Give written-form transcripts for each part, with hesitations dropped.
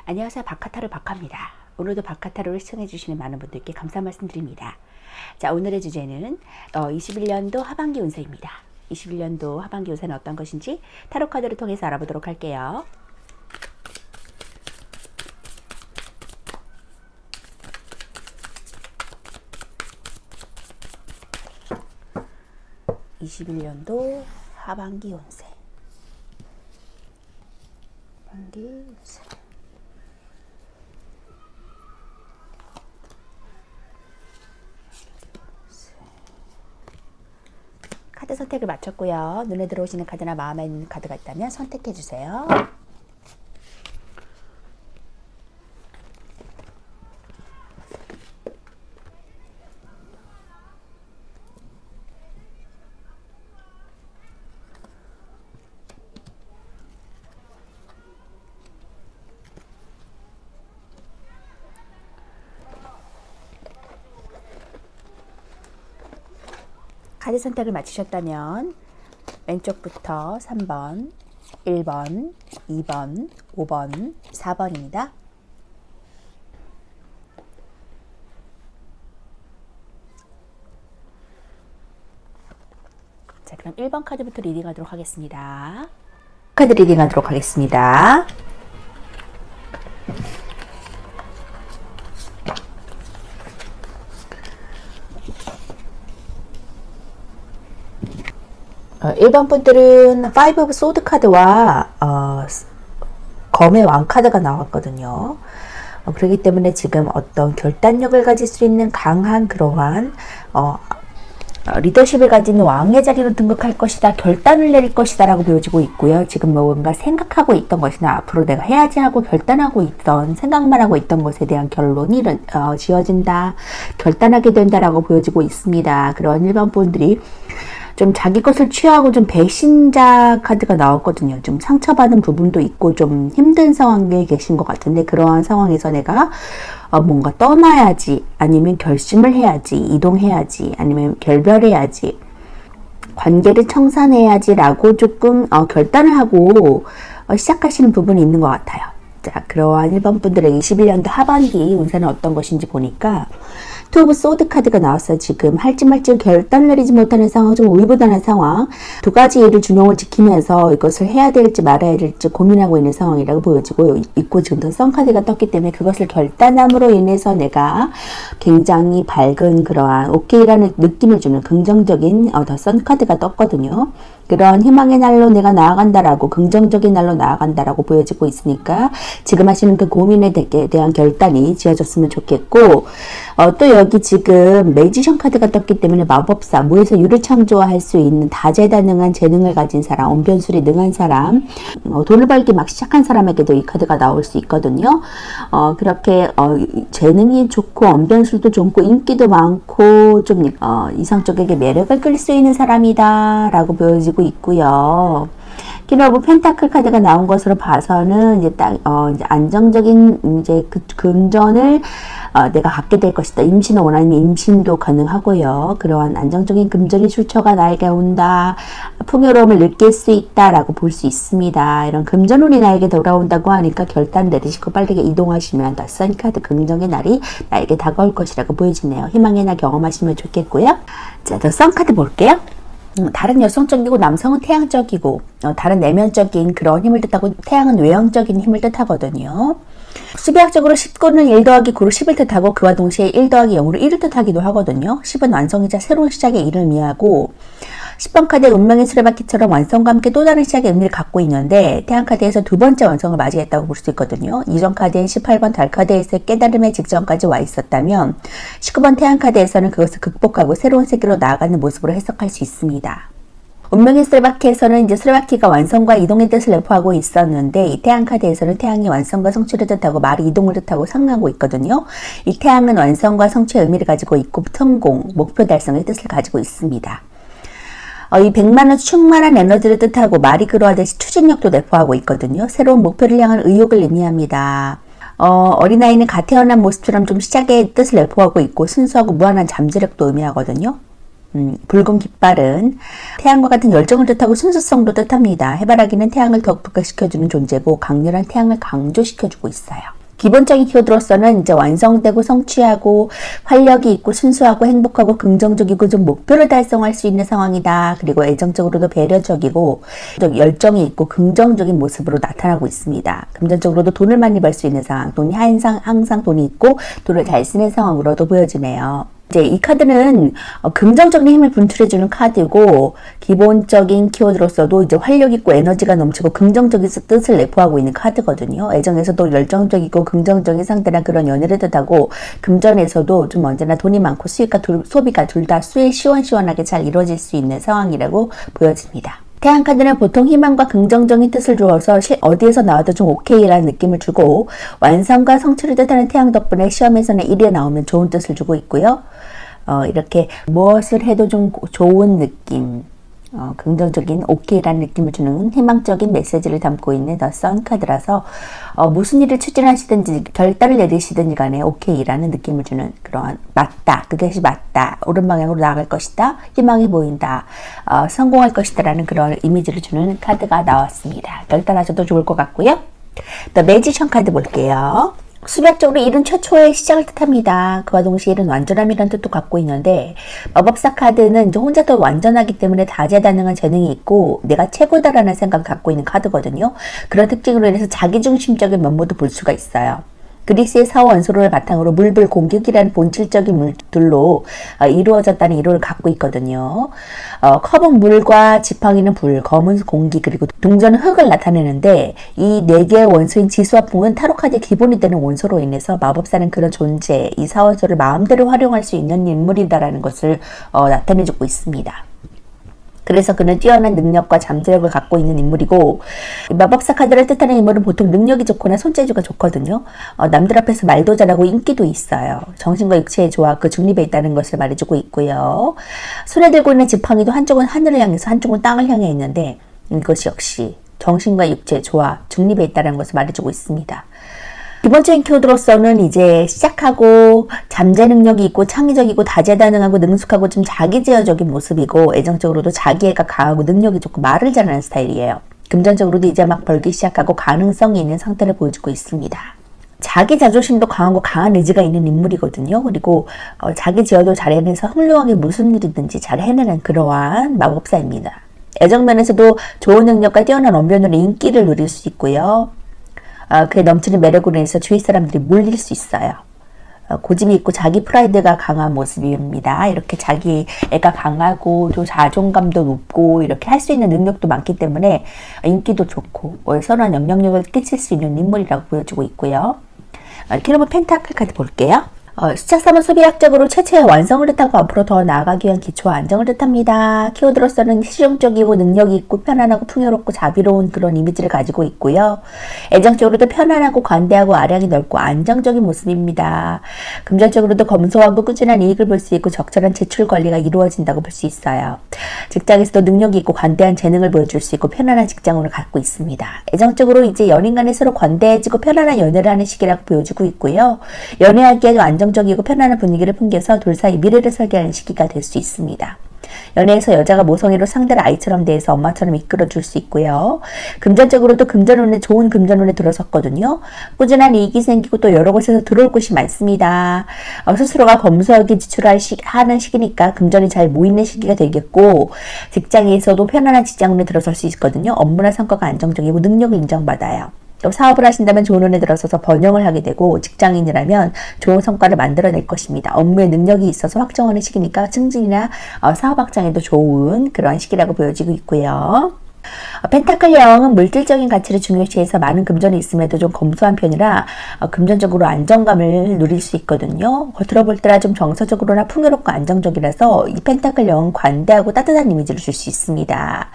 안녕하세요. 박하타로 박하입니다. 오늘도 박하타로를 시청해주시는 많은 분들께 감사 말씀드립니다. 자, 오늘의 주제는 21년도 하반기 운세입니다. 21년도 하반기 운세는 어떤 것인지 타로카드를 통해서 알아보도록 할게요. (21년도) 하반기 운세. 하반기 운세. 카드 선택을 마쳤고요. 눈에 들어오시는 카드나 마음에 있는 카드가 있다면 선택해 주세요. 카드 선택을 마치셨다면 왼쪽부터 3번, 1번, 2번, 5번, 4번입니다. 자, 그럼 1번 카드부터 리딩하도록 하겠습니다. 카드 리딩하도록 하겠습니다. 일반 분들은 5 오브 소드 카드와 검의 왕 카드가 나왔거든요. 그렇기 때문에 지금 어떤 결단력을 가질 수 있는 강한 그러한 리더십을 가진 왕의 자리로 등극할 것이다, 결단을 내릴 것이다 라고 보여지고 있고요. 지금 뭔가 생각하고 있던 것이나 앞으로 내가 해야지 하고 결단하고 있던, 생각만 하고 있던 것에 대한 결론이 지어진다, 결단하게 된다 라고 보여지고 있습니다. 그런 일반 분들이 좀 자기 것을 취하고 좀 배신자 카드가 나왔거든요. 좀 상처받은 부분도 있고 좀 힘든 상황에 계신 것 같은데, 그러한 상황에서 내가 뭔가 떠나야지, 아니면 결심을 해야지, 이동해야지, 아니면 결별해야지, 관계를 청산해야지 라고 조금 결단을 하고 시작하시는 부분이 있는 것 같아요. 자, 그러한 1번 분들의 21년도 하반기 운세는 어떤 것인지 보니까 투 오브 소드 카드가 나왔어요. 지금 할지 말지 결단을 내리지 못하는 상황, 좀 우유부단한 상황, 두 가지 일을 균형을 지키면서 이것을 해야 될지 말아야 될지 고민하고 있는 상황이라고 보여지고 있고, 지금 더 선 카드가 떴기 때문에 그것을 결단함으로 인해서 내가 굉장히 밝은 그러한 오케이라는 느낌을 주는 긍정적인 더 선 카드가 떴거든요. 그런 희망의 날로 내가 나아간다라고, 긍정적인 날로 나아간다라고 보여지고 있으니까 지금 하시는 그 고민에 대한 결단이 지어졌으면 좋겠고, 또 여기 지금 매지션 카드가 떴기 때문에 마법사, 무에서 유를 창조할 수 있는 다재다능한 재능을 가진 사람, 언변술이 능한 사람, 돈을 벌기 막 시작한 사람에게도 이 카드가 나올 수 있거든요. 그렇게 재능이 좋고 언변술도 좋고 인기도 많고 좀 이성적에게 매력을 끌 수 있는 사람이다 라고 보여지고 있고요. 퀸 오브 펜타클 카드가 나온 것으로 봐서는 이제 딱 이제 안정적인 이제 그 금전을 내가 갖게 될 것이다. 임신을 원하는 임신도 가능하고요. 그러한 안정적인 금전이 출처가 나에게 온다. 풍요로움을 느낄 수 있다라고 볼 수 있습니다. 이런 금전운이 나에게 돌아온다고 하니까 결단 내리시고 빠르게 이동하시면 더 선 카드 긍정의 날이 나에게 다가올 것이라고 보여지네요. 희망의 날 경험하시면 좋겠고요. 자, 더 선 카드 볼게요. 다른 여성적이고 남성은 태양적이고 다른 내면적인 그런 힘을 뜻하고, 태양은 외형적인 힘을 뜻하거든요. 수비학적으로 19는 1 더하기 9로 10을 뜻하고, 그와 동시에 1 더하기 0으로 1을 뜻하기도 하거든요. 10은 완성이자 새로운 시작의 일을 의미하고, 10번 카드의 운명의 수레바퀴처럼 완성과 함께 또 다른 시작의 의미를 갖고 있는데, 태양카드에서 두 번째 완성을 맞이했다고 볼 수 있거든요. 이전 카드인 18번 달카드에서의 깨달음의 직전까지 와 있었다면, 19번 태양카드에서는 그것을 극복하고 새로운 세계로 나아가는 모습으로 해석할 수 있습니다. 운명의 수레바퀴에서는 이제 수레바퀴가 완성과 이동의 뜻을 내포하고 있었는데, 이 태양카드에서는 태양이 완성과 성취를 뜻하고 말이 이동을 뜻하고 상하고 있거든요. 이 태양은 완성과 성취의 의미를 가지고 있고, 성공, 목표 달성의 뜻을 가지고 있습니다. 이 100만원 충만한 에너지를 뜻하고, 말이 그러하듯이 추진력도 내포하고 있거든요. 새로운 목표를 향한 의욕을 의미합니다. 어린아이는 갓 태어난 모습처럼 좀 시작의 뜻을 내포하고 있고, 순수하고 무한한 잠재력도 의미하거든요. 붉은 깃발은 태양과 같은 열정을 뜻하고 순수성도 뜻합니다. 해바라기는 태양을 더욱 부각시켜주는 존재고 강렬한 태양을 강조시켜주고 있어요. 기본적인 키워드로서는 이제 완성되고 성취하고 활력이 있고 순수하고 행복하고 긍정적이고 좀 목표를 달성할 수 있는 상황이다. 그리고 애정적으로도 배려적이고 열정이 있고 긍정적인 모습으로 나타나고 있습니다. 금전적으로도 돈을 많이 벌 수 있는 상황, 돈이 항상 돈이 있고 돈을 잘 쓰는 상황으로도 보여지네요. 이제 이 카드는 긍정적인 힘을 분출해주는 카드고 기본적인 키워드로서도 이제 활력 있고 에너지가 넘치고 긍정적인 뜻을 내포하고 있는 카드거든요. 애정에서도 열정적이고 긍정적인 상태나 그런 연애를 뜻하고 금전에서도 좀 언제나 돈이 많고 수익과 소비가 둘 다 시원시원하게 잘 이루어질 수 있는 상황이라고 보여집니다. 태양 카드는 보통 희망과 긍정적인 뜻을 주어서 어디에서 나와도 좀 오케이라는 느낌을 주고 완성과 성취를 뜻하는 태양 덕분에 시험에서는 1위에 나오면 좋은 뜻을 주고 있고요. 이렇게 무엇을 해도 좀 좋은 느낌, 긍정적인 오케이라는 느낌을 주는 희망적인 메시지를 담고 있는 더 선 카드라서 무슨 일을 추진하시든지 결단을 내리시든지 간에 오케이라는 느낌을 주는 그런 맞다, 그것이 맞다, 옳은 방향으로 나아갈 것이다, 희망이 보인다, 성공할 것이다 라는 그런 이미지를 주는 카드가 나왔습니다. 결단하셔도 좋을 것 같고요. 또 매지션 카드 볼게요. 수학적으로 일은 최초의 시작을 뜻합니다. 그와 동시에 일은 완전함이라는 뜻도 갖고 있는데 마법사 카드는 이제 혼자 더 완전하기 때문에 다재다능한 재능이 있고 내가 최고다라는 생각을 갖고 있는 카드거든요. 그런 특징으로 인해서 자기중심적인 면모도 볼 수가 있어요. 그리스의 사후 원소를 바탕으로 물불 공격이라는 본질적인 물들로 이루어졌다는 이론을 갖고 있거든요. 컵은 물과 지팡이는 불, 검은 공기, 그리고 동전은 흙을 나타내는데 이 네 개의 원소인 지수와 풍은 타로 카드의 기본이 되는 원소로 인해서 마법사는 그런 존재, 이 사원소를 마음대로 활용할 수 있는 인물이다라는 것을 나타내주고 있습니다. 그래서 그는 뛰어난 능력과 잠재력을 갖고 있는 인물이고 마법사 카드를 뜻하는 인물은 보통 능력이 좋거나 손재주가 좋거든요. 남들 앞에서 말도 잘하고 인기도 있어요. 정신과 육체의 조화, 그 중립에 있다는 것을 말해주고 있고요. 손에 들고 있는 지팡이도 한쪽은 하늘을 향해서 한쪽은 땅을 향해 있는데 이것이 역시 정신과 육체의 조화, 중립에 있다는 것을 말해주고 있습니다. 기본적인 키워드로서는 이제 시작하고 잠재 능력이 있고 창의적이고 다재다능하고 능숙하고 좀 자기제어적인 모습이고 애정적으로도 자기애가 강하고 능력이 좋고 말을 잘하는 스타일이에요. 금전적으로도 이제 막 벌기 시작하고 가능성이 있는 상태를 보여주고 있습니다. 자기 자존심도 강하고 강한 의지가 있는 인물이거든요. 그리고 자기 제어도 잘 해내서 훌륭하게 무슨 일이든지 잘 해내는 그러한 마법사입니다. 애정면에서도 좋은 능력과 뛰어난 언변으로 인기를 누릴 수 있고요. 그의 넘치는 매력으로 인해서 주위 사람들이 몰릴 수 있어요. 고집이 있고 자기 프라이드가 강한 모습입니다. 이렇게 자기애가 강하고 또 자존감도 높고 이렇게 할 수 있는 능력도 많기 때문에 인기도 좋고 선한 영향력을 끼칠 수 있는 인물이라고 보여주고 있고요. 이렇게 한번 펜타클 카드 볼게요. 숫자 3은 소비학적으로 최초의 완성을 뜻하고 앞으로 더 나아가기 위한 기초와 안정을 뜻합니다. 키워드로서는 실용적이고 능력이 있고 편안하고 풍요롭고 자비로운 그런 이미지를 가지고 있고요. 애정적으로도 편안하고 관대하고 아량이 넓고 안정적인 모습입니다. 금전적으로도 검소하고 꾸준한 이익을 볼 수 있고 적절한 제출 관리가 이루어진다고 볼 수 있어요. 직장에서도 능력이 있고 관대한 재능을 보여줄 수 있고 편안한 직장운을 갖고 있습니다. 애정적으로 이제 연인 간에 서로 관대해지고 편안한 연애를 하는 시기라고 보여주고 있고요. 연애하기에도 안정적이고 편안한 분위기를 풍겨서 둘 사이 미래를 설계하는 시기가 될 수 있습니다. 연애에서 여자가 모성애로 상대를 아이처럼 대해서 엄마처럼 이끌어줄 수 있고요. 금전적으로도 금전운에 좋은 금전운에 들어섰거든요. 꾸준한 이익이 생기고 또 여러 곳에서 들어올 곳이 많습니다. 스스로가 검소하게 지출하는 시기니까 금전이 잘 모이는 시기가 되겠고 직장에서도 편안한 직장운에 들어설 수 있거든요. 업무나 성과가 안정적이고 능력을 인정받아요. 또 사업을 하신다면 좋은 운에 들어서서 번영을 하게 되고 직장인이라면 좋은 성과를 만들어낼 것입니다. 업무에 능력이 있어서 확정하는 시기니까 승진이나 사업 확장에도 좋은 그런 시기라고 보여지고 있고요. 펜타클 여왕은 물질적인 가치를 중요시해서 많은 금전이 있음에도 좀 검소한 편이라 금전적으로 안정감을 누릴 수 있거든요. 겉으로 볼 때라 좀 정서적으로나 풍요롭고 안정적이라서 이 펜타클 여왕은 관대하고 따뜻한 이미지를 줄 수 있습니다.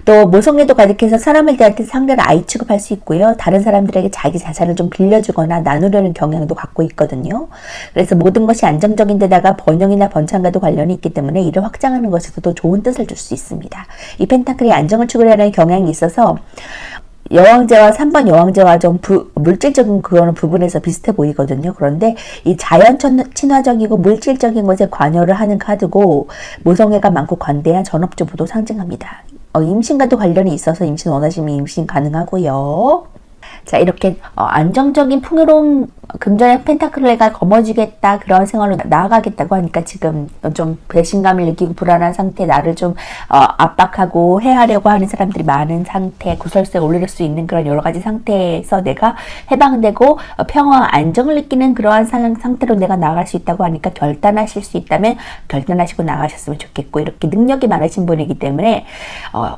또 모성애도 가득해서 사람을 대할 때 상대를 아이 취급할 수 있고요. 다른 사람들에게 자기 자산을 좀 빌려주거나 나누려는 경향도 갖고 있거든요. 그래서 모든 것이 안정적인 데다가 번영이나 번창과도 관련이 있기 때문에 이를 확장하는 것에서도 좋은 뜻을 줄 수 있습니다. 이 펜타클이 안정을 추구하려는 경향이 있어서 여왕제와 3번 여왕제와 좀 물질적인 그거는 부분에서 비슷해 보이거든요. 그런데 이 자연 친화적이고 물질적인 것에 관여를 하는 카드고 모성애가 많고 관대한 전업주부도 상징합니다. 임신과도 관련이 있어서 임신 원하시면 임신 가능하고요. 자, 이렇게 안정적인 풍요로운 금전의 펜타클레가 거머쥐겠다, 그런 생활로 나아가겠다고 하니까 지금 좀 배신감을 느끼고 불안한 상태, 나를 좀 압박하고 해하려고 하는 사람들이 많은 상태, 구설수에 올릴 수 있는 그런 여러 가지 상태에서 내가 해방되고 평화, 안정을 느끼는 그러한 상태로 내가 나아갈 수 있다고 하니까 결단하실 수 있다면 결단하시고 나가셨으면 좋겠고, 이렇게 능력이 많으신 분이기 때문에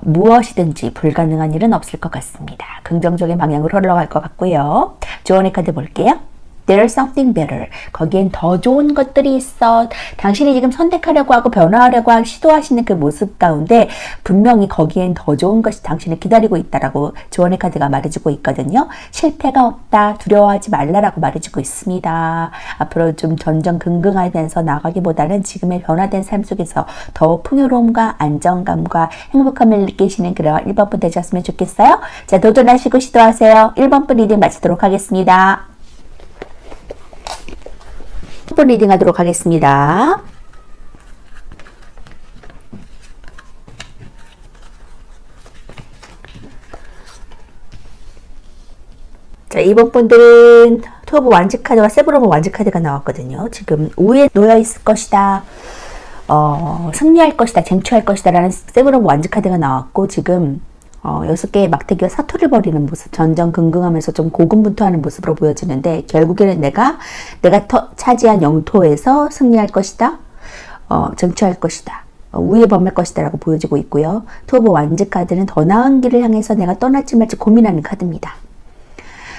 무엇이든지 불가능한 일은 없을 것 같습니다. 긍정적인 방향으로 흘러갈 것 같고요. 조언의 카드 볼게요. There's something better. 거기엔 더 좋은 것들이 있어. 당신이 지금 선택하려고 하고 변화하려고 하고 시도하시는 그 모습 가운데 분명히 거기엔 더 좋은 것이 당신을 기다리고 있다라고 조언의 카드가 말해주고 있거든요. 실패가 없다, 두려워하지 말라라고 말해주고 있습니다. 앞으로 좀 전전긍긍하면서 나가기보다는 지금의 변화된 삶 속에서 더 풍요로움과 안정감과 행복함을 느끼시는 그런 1번분 되셨으면 좋겠어요. 자, 도전하시고 시도하세요. 1번분 리딩 마치도록 하겠습니다. 번 리딩 하도록 하겠습니다. 자, 이번 분들은 투 오브 완즈 카드와 세븐 오브 완즈 카드가 나왔거든요. 지금 우에 놓여 있을 것이다, 승리할 것이다, 쟁취할 것이다 라는 세븐 오브 완즈 카드가 나왔고, 지금 6개의 막대기와 사투를 벌이는 모습, 전전긍긍하면서 좀 고군분투하는 모습으로 보여지는데, 결국에는 내가 차지한 영토에서 승리할 것이다, 쟁취할 것이다, 우위에 범할 것이다 라고 보여지고 있고요. 투 오브 완즈 카드는 더 나은 길을 향해서 내가 떠날지 말지 고민하는 카드입니다.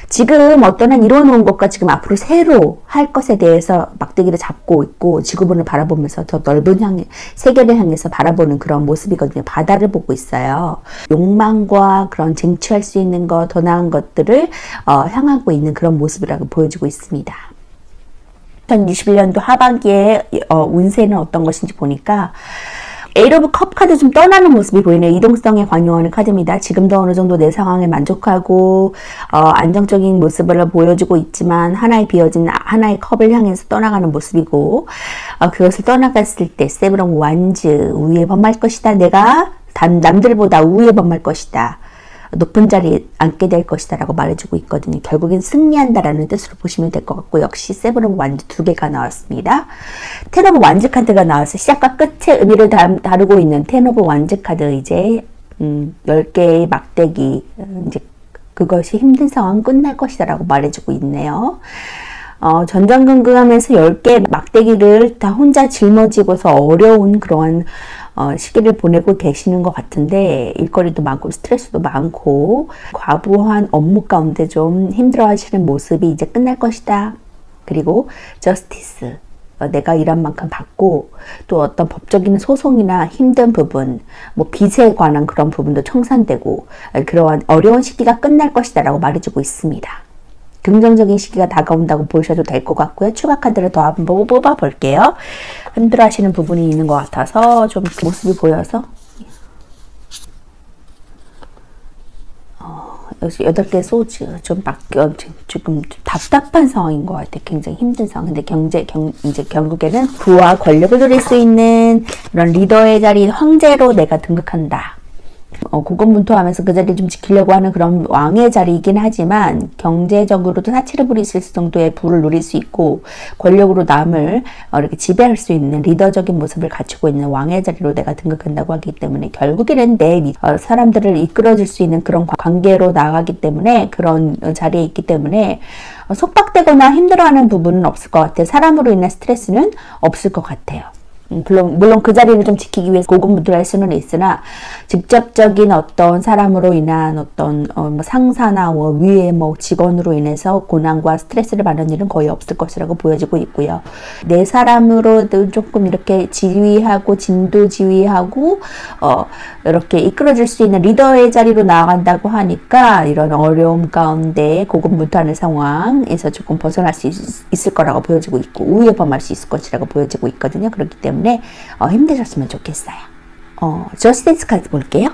지금 어떤 한 이뤄놓은 것과 지금 앞으로 새로 할 것에 대해서 막대기를 잡고 있고 지구본을 바라보면서 더 넓은 세계를 향해서 바라보는 그런 모습이거든요. 바다를 보고 있어요. 욕망과 그런 쟁취할 수 있는 것, 더 나은 것들을 향하고 있는 그런 모습이라고 보여지고 있습니다. 2021년도 하반기에 운세는 어떤 것인지 보니까 에잇 오브 컵 카드 좀 떠나는 모습이 보이네요. 이동성에 관여하는 카드입니다. 지금도 어느 정도 내 상황에 만족하고 안정적인 모습을 보여주고 있지만 하나의 비어진 하나의 컵을 향해서 떠나가는 모습이고, 그것을 떠나갔을 때 세븐 오브 완즈, 우위에 범할 것이다, 내가 남들보다 우위에 범할 것이다, 높은 자리에 앉게 될 것이다 라고 말해주고 있거든요. 결국엔 승리한다라는 뜻으로 보시면 될 것 같고, 역시 세븐 오브 완즈 2개가 나왔습니다. 텐 오브 완즈 카드가 나와서 시작과 끝의 의미를 다루고 있는 텐 오브 완즈 카드, 이제 10개의 막대기, 이제 그것이 힘든 상황 끝날 것이다 라고 말해주고 있네요. 전전긍긍하면서 10개의 막대기를 다 혼자 짊어지고서 어려운 그러한 시기를 보내고 계시는 것 같은데, 일거리도 많고 스트레스도 많고 과부한 업무 가운데 좀 힘들어 하시는 모습이 이제 끝날 것이다. 그리고 저스티스, 내가 일한 만큼 받고, 또 어떤 법적인 소송이나 힘든 부분, 뭐 빚에 관한 그런 부분도 청산되고, 그러한 어려운 시기가 끝날 것이다 라고 말해주고 있습니다. 긍정적인 시기가 다가온다고 보셔도 될 것 같고요. 추가 카드를 더 한번 뽑아 볼게요. 힘들어 하시는 부분이 있는 것 같아서 좀 모습이 보여서 8개 소즈 좀 지금 답답한 상황인 것 같아요. 굉장히 힘든 상황. 근데 이제 결국에는 부와 권력을 누릴 수 있는 그런 리더의 자리, 황제로 내가 등극한다. 고군분투하면서 그 자리를 좀 지키려고 하는 그런 왕의 자리이긴 하지만, 경제적으로도 사치를 부리실 정도의 부를 누릴 수 있고 권력으로 남을 이렇게 지배할 수 있는 리더적인 모습을 갖추고 있는 왕의 자리로 내가 등극한다고 하기 때문에, 결국에는 내 사람들을 이끌어줄 수 있는 그런 관계로 나가기 때문에, 그런 자리에 있기 때문에 속박되거나 힘들어하는 부분은 없을 것 같아요. 사람으로 인한 스트레스는 없을 것 같아요. 물론 그 자리를 좀 지키기 위해서 고군분투할 수는 있으나, 직접적인 어떤 사람으로 인한 어떤 상사나 위에 직원으로 인해서 고난과 스트레스를 받는 일은 거의 없을 것이라고 보여지고 있고요. 내 사람으로도 조금 이렇게 지휘하고 진도 지휘하고 이렇게 이끌어줄 수 있는 리더의 자리로 나아간다고 하니까, 이런 어려움 가운데 고군분투하는 상황에서 조금 벗어날 수 있을 거라고 보여지고 있고, 우위에 범할 수 있을 것이라고 보여지고 있거든요. 그렇기 때문에 힘드셨으면 좋겠어요. 저스티스 카드 볼게요.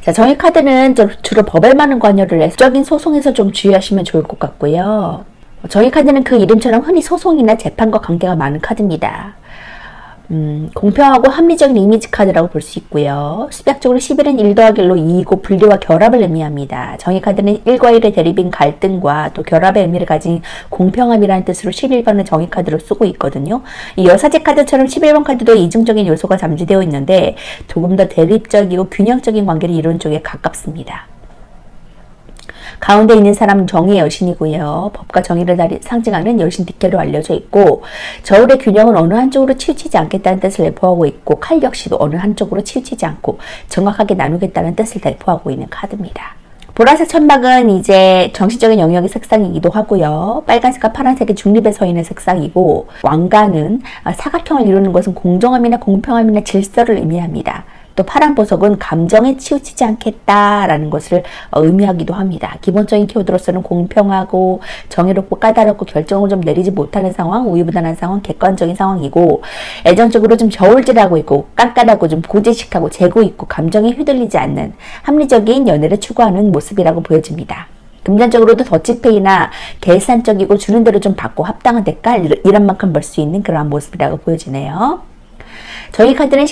자, 정의 카드는 주로 법에 많은 관여를 해서 적인 소송에서 좀 주의하시면 좋을 것 같고요. 정의 카드는 그 이름처럼 흔히 소송이나 재판과 관계가 많은 카드입니다. 공평하고 합리적인 이미지 카드라고 볼 수 있고요. 수학적으로 11은 1 더하기 1로 2이고 분리와 결합을 의미합니다. 정의 카드는 1과 1의 대립인 갈등과 또 결합의 의미를 가진 공평함이라는 뜻으로 11번을 정의 카드로 쓰고 있거든요. 이 여사제 카드처럼 11번 카드도 이중적인 요소가 잠재되어 있는데 조금 더 대립적이고 균형적인 관계를 이루는 쪽에 가깝습니다. 가운데 있는 사람은 정의의 여신이고요. 법과 정의를 상징하는 여신 디케로 알려져 있고, 저울의 균형은 어느 한쪽으로 치우치지 않겠다는 뜻을 내포하고 있고, 칼 역시도 어느 한쪽으로 치우치지 않고 정확하게 나누겠다는 뜻을 내포하고 있는 카드입니다. 보라색 천막은 이제 정신적인 영역의 색상이기도 하고요. 빨간색과 파란색의 중립에 서 있는 색상이고, 왕관은 사각형을 이루는 것은 공정함이나 공평함이나 질서를 의미합니다. 또 파란 보석은 감정에 치우치지 않겠다라는 것을 의미하기도 합니다. 기본적인 키워드로서는 공평하고 정의롭고 까다롭고 결정을 좀 내리지 못하는 상황, 우유부단한 상황, 객관적인 상황이고, 애정적으로 좀 저울질하고 있고 깐깐하고 좀 고지식하고 재고 있고 감정에 휘둘리지 않는 합리적인 연애를 추구하는 모습이라고 보여집니다. 금전적으로도 더치페이나 계산적이고 주는 대로 좀 받고 합당한 대가 이런 만큼 벌 수 있는 그러한 모습이라고 보여지네요. 저희 카드는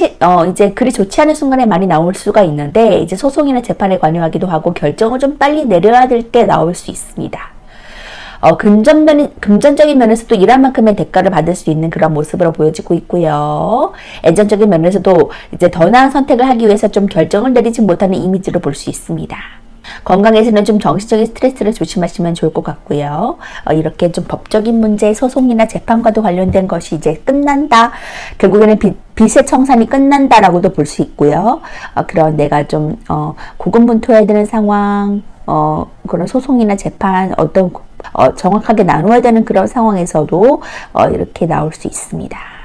이제 글이 좋지 않은 순간에 많이 나올 수가 있는데, 이제 소송이나 재판에 관여하기도 하고 결정을 좀 빨리 내려야 될 때 나올 수 있습니다. 금전적인 면에서도 일한 만큼의 대가를 받을 수 있는 그런 모습으로 보여지고 있고요. 애정적인 면에서도 이제 더 나은 선택을 하기 위해서 좀 결정을 내리지 못하는 이미지로 볼 수 있습니다. 건강에서는 좀 정신적인 스트레스를 조심하시면 좋을 것 같고요. 이렇게 좀 법적인 문제, 소송이나 재판과도 관련된 것이 이제 끝난다. 결국에는 빚의 청산이 끝난다라고도 볼 수 있고요. 그런 내가 좀 고군분투해야 되는 상황, 그런 소송이나 재판 정확하게 나누어야 되는 그런 상황에서도 이렇게 나올 수 있습니다.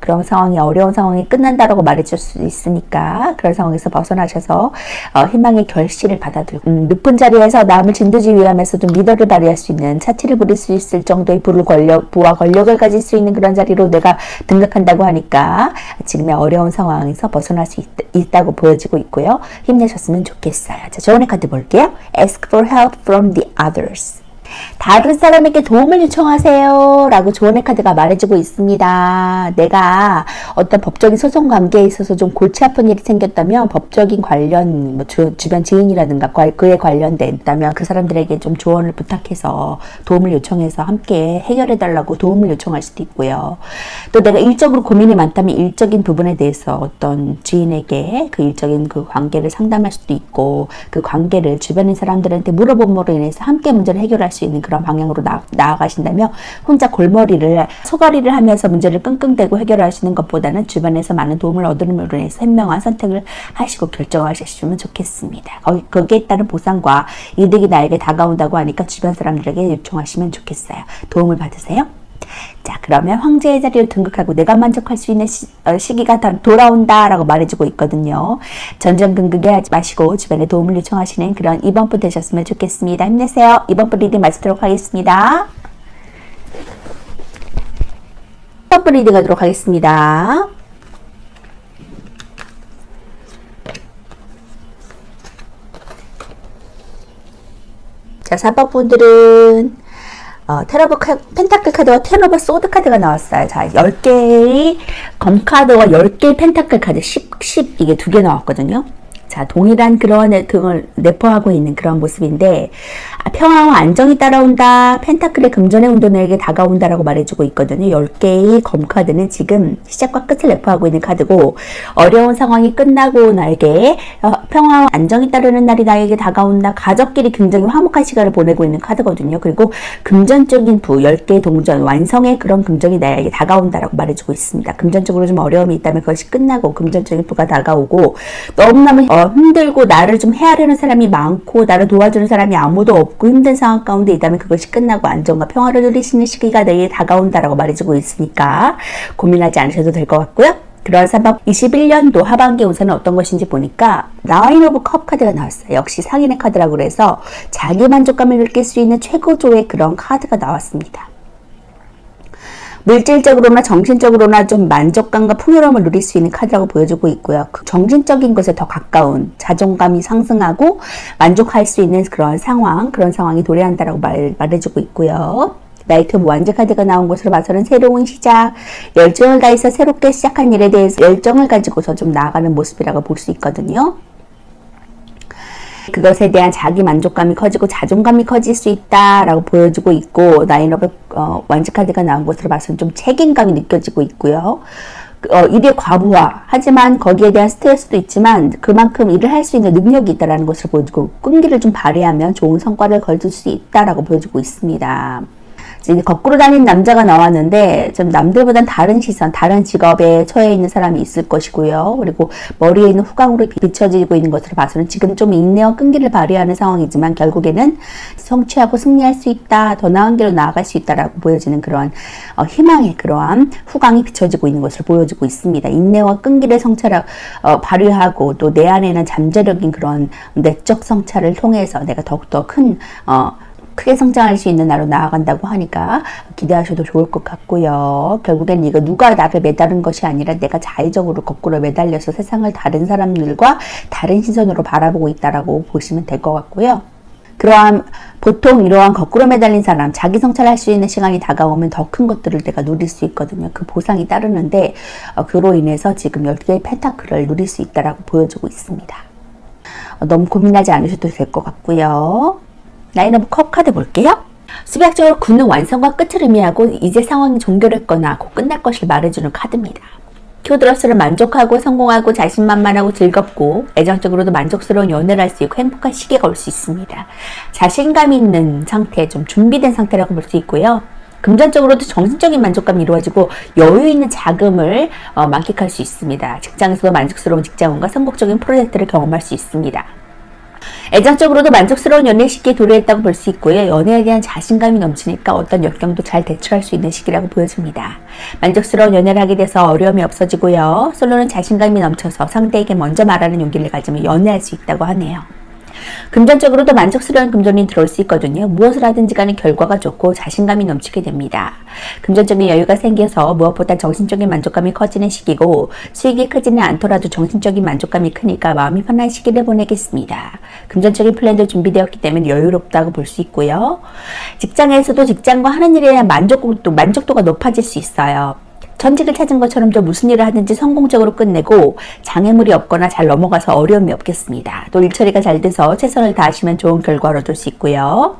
그런 상황이 어려운 상황이 끝난다라고 말해줄 수 있으니까 그런 상황에서 벗어나셔서 희망의 결실을 받아들이고, 높은 자리에서 남을 진두지휘하면서도 리더를 발휘할 수 있는, 차치를 부릴 수 있을 정도의 부와 권력을 가질 수 있는 그런 자리로 내가 등극한다고 하니까 지금의 어려운 상황에서 벗어날 수 있다고 보여지고 있고요. 힘내셨으면 좋겠어요. 자, 조언의 카드 볼게요. Ask for help from the others. 다른 사람에게 도움을 요청하세요 라고 조언의 카드가 말해주고 있습니다. 내가 어떤 법적인 소송 관계에 있어서 좀 골치 아픈 일이 생겼다면, 법적인 관련 주변 지인이라든가 그에 관련된다면 그 사람들에게 좀 조언을 부탁해서 도움을 요청해서 함께 해결해 달라고 도움을 요청할 수도 있고요. 또 내가 일적으로 고민이 많다면 일적인 부분에 대해서 어떤 지인에게 그 일적인 그 관계를 상담할 수도 있고, 그 관계를 주변의 사람들한테 물어봄으로 인해서 함께 문제를 해결할 수 있는 그런 방향으로 나아가신다면, 혼자 소가리를 하면서 문제를 끙끙대고 해결하시는 것보다는 주변에서 많은 도움을 얻음으로 인해서 현명한 선택을 하시고 결정하셨으면 좋겠습니다. 거기에 따른 보상과 이득이 나에게 다가온다고 하니까 주변 사람들에게 요청하시면 좋겠어요. 도움을 받으세요. 자, 그러면 황제의 자리로 등극하고 내가 만족할 수 있는 시기가 돌아온다라고 말해주고 있거든요. 전전긍긍해하지 마시고 주변에 도움을 요청하시는 그런 이번 분 되셨으면 좋겠습니다. 힘내세요. 이번 분 리딩 마치도록 하겠습니다. 이번 분 리딩 하도록 하겠습니다. 자, 4번 분들은 펜타클 카드와 테너버 소드 카드가 나왔어요. 자, 10개의 검 카드와 10개의 펜타클 카드, 10, 이게 2개 나왔거든요. 자, 동일한 그런 등을 내포하고 있는 그런 모습인데, 평화와 안정이 따라온다. 펜타클의 금전의 운도 내게 다가온다라고 말해주고 있거든요. 10개의 검카드는 지금 시작과 끝을 내포하고 있는 카드고, 어려운 상황이 끝나고 나에게 평화와 안정이 따르는 날이 나에게 다가온다. 가족끼리 굉장히 화목한 시간을 보내고 있는 카드거든요. 그리고 금전적인 부, 10개의 동전, 완성의 그런 긍정이 나에게 다가온다라고 말해주고 있습니다. 금전적으로 좀 어려움이 있다면 그것이 끝나고 금전적인 부가 다가오고, 너무너무 힘들고 나를 좀 헤아리는 사람이 많고 나를 도와주는 사람이 아무도 없고 힘든 상황 가운데 있다면 그것이 끝나고 안정과 평화를 누리시는 시기가 내게 다가온다라고 말해주고 있으니까 고민하지 않으셔도 될 것 같고요. 그런 21년도 하반기 운세는 어떤 것인지 보니까 나인 오브 컵 카드가 나왔어요. 역시 상인의 카드라고 그래서 자기 만족감을 느낄 수 있는 최고조의 그런 카드가 나왔습니다. 물질적으로나 정신적으로나 좀 만족감과 풍요로움을 누릴 수 있는 카드라고 보여주고 있고요. 그 정신적인 것에 더 가까운 자존감이 상승하고 만족할 수 있는 그런 상황이 도래한다라고 말해주고 있고요. 나이트 오브 완즈 카드가 나온 것으로 봐서는 새로운 시작, 열정을 다해서 새롭게 시작한 일에 대해서 열정을 가지고서 좀 나아가는 모습이라고 볼 수 있거든요. 그것에 대한 자기 만족감이 커지고 자존감이 커질 수 있다라고 보여주고 있고, 나인 오브 완즈 카드가 나온 것으로 봐서는 좀 책임감이 느껴지고 있고요. 일의 과부하, 하지만 거기에 대한 스트레스도 있지만 그만큼 일을 할 수 있는 능력이 있다는 것을 보여주고, 끈기를 좀 발휘하면 좋은 성과를 거둘 수 있다라고 보여주고 있습니다. 이제 거꾸로 다니는 남자가 나왔는데 좀 남들보단 다른 시선, 다른 직업에 처해 있는 사람이 있을 것이고요. 그리고 머리에 있는 후광으로 비춰지고 있는 것으로 봐서는 지금 좀 인내와 끈기를 발휘하는 상황이지만 결국에는 성취하고 승리할 수 있다, 더 나은 길로 나아갈 수 있다라고 보여지는 그런 희망의 그러한 후광이 비춰지고 있는 것을 보여주고 있습니다. 인내와 끈기를 발휘하고 또 내 안에는 잠재력인 그런 내적 성찰을 통해서 내가 더욱더 크게 성장할 수 있는 나로 나아간다고 하니까 기대하셔도 좋을 것 같고요. 결국엔 이거 누가 나를 매다른 것이 아니라 내가 자의적으로 거꾸로 매달려서 세상을 다른 사람들과 다른 시선으로 바라보고 있다라고 보시면 될 것 같고요. 보통 이러한 거꾸로 매달린 사람, 자기 성찰할 수 있는 시간이 다가오면 더 큰 것들을 내가 누릴 수 있거든요. 그 보상이 따르는데 그로 인해서 지금 10개의 펜타클을 누릴 수 있다라고 보여주고 있습니다. 너무 고민하지 않으셔도 될 것 같고요. 나인 오브 컵 카드 볼게요. 수비학적으로 굳는 완성과 끝을 의미하고 이제 상황이 종결했거나 곧 끝날 것을 말해주는 카드입니다. 키워드로서는 만족하고 성공하고 자신만만하고 즐겁고 애정적으로도 만족스러운 연애를 할 수 있고 행복한 시기가 올 수 있습니다. 자신감 있는 상태, 좀 준비된 상태라고 볼 수 있고요. 금전적으로도 정신적인 만족감이 이루어지고 여유 있는 자금을 만끽할 수 있습니다. 직장에서도 만족스러운 직장운과 성공적인 프로젝트를 경험할 수 있습니다. 애정적으로도 만족스러운 연애 시기에 도래했다고 볼 수 있고요. 연애에 대한 자신감이 넘치니까 어떤 역경도 잘 대처할 수 있는 시기라고 보여집니다. 만족스러운 연애를 하게 돼서 어려움이 없어지고요. 솔로는 자신감이 넘쳐서 상대에게 먼저 말하는 용기를 가지면 연애할 수 있다고 하네요. 금전적으로도 만족스러운 금전이 들어올 수 있거든요. 무엇을 하든지 간에 결과가 좋고 자신감이 넘치게 됩니다. 금전적인 여유가 생겨서 무엇보다 정신적인 만족감이 커지는 시기고, 수익이 크지는 않더라도 정신적인 만족감이 크니까 마음이 편한 시기를 보내겠습니다. 금전적인 플랜도 준비되었기 때문에 여유롭다고 볼 수 있고요. 직장에서도 직장과 하는 일에 대한 만족도가 높아질 수 있어요. 천직을 찾은 것처럼 좀 무슨 일을 하든지 성공적으로 끝내고 장애물이 없거나 잘 넘어가서 어려움이 없겠습니다. 또 일처리가 잘 돼서 최선을 다하시면 좋은 결과를 얻을 수 있고요.